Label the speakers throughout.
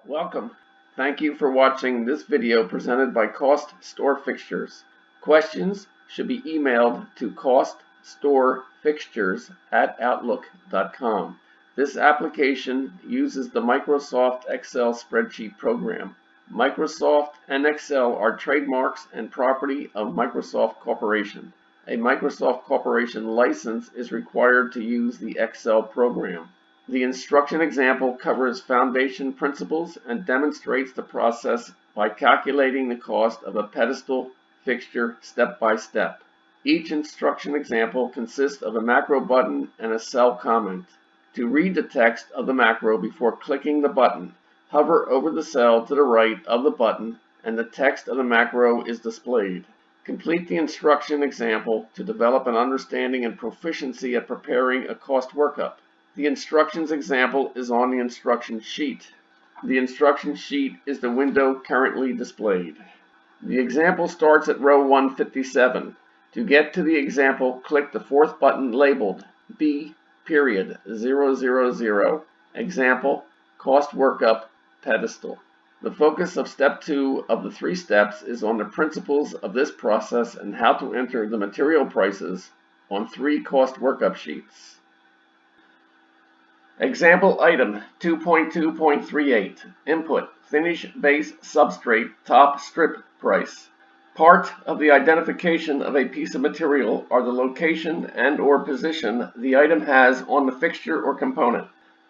Speaker 1: Welcome. Thank you for watching this video presented by CostStoreFixtures. Questions should be emailed to CostStoreFixtures@outlook.com. This application uses the Microsoft Excel spreadsheet program. Microsoft and Excel are trademarks and property of Microsoft Corporation. A Microsoft Corporation license is required to use the Excel program. The instruction example covers foundation principles and demonstrates the process by calculating the cost of a pedestal fixture step by step. Each instruction example consists of a macro button and a cell comment. To read the text of the macro before clicking the button, hover over the cell to the right of the button and the text of the macro is displayed. Complete the instruction example to develop an understanding and proficiency at preparing a cost workup. The instructions example is on the instruction sheet. The instruction sheet is the window currently displayed. The example starts at row 157. To get to the example, click the fourth button labeled B.000 Example Cost Workup Pedestal. The focus of step 2 of the 3 steps is on the principles of this process and how to enter the material prices on 3 cost workup sheets. Example item 2.2.38 Input Finish Base Substrate Top Strip Price. Part of the identification of a piece of material are the location and/or position the item has on the fixture or component.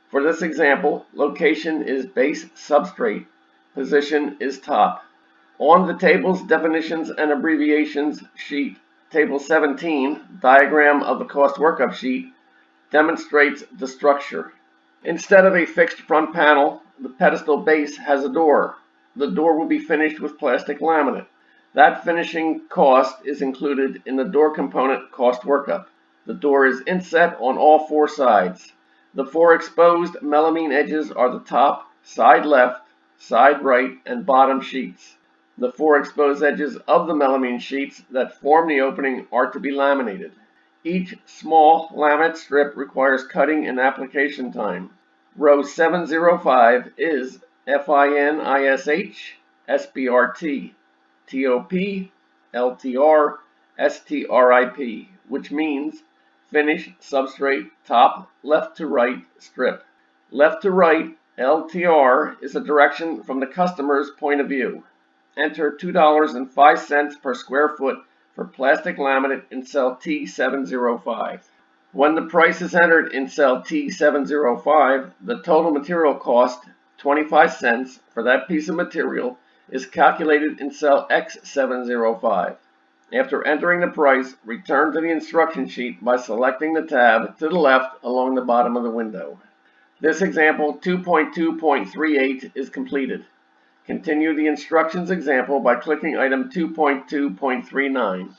Speaker 1: For this example, location is base substrate, position is top. On the table's definitions and abbreviations sheet, Table 17, diagram of the cost workup sheet, demonstrates the structure. Instead of a fixed front panel, the pedestal base has a door. The door will be finished with plastic laminate. That finishing cost is included in the door component cost workup. The door is inset on all 4 sides. The 4 exposed melamine edges are the top, side left, side right, and bottom sheets. The 4 exposed edges of the melamine sheets that form the opening are to be laminated. Each small laminate strip requires cutting and application time. Row 705 is FINISH, SPRT, TOP, LTR, STRIP, which means finish substrate top left to right strip. Left to right, LTR, is a direction from the customer's point of view. Enter $2.05 per square foot for plastic laminate in cell T705. When the price is entered in cell T705, the total material cost, 25 cents, for that piece of material is calculated in cell X705. After entering the price, return to the instruction sheet by selecting the tab to the left along the bottom of the window. This example 2.2.38 is completed. Continue the instructions example by clicking item 2.2.39.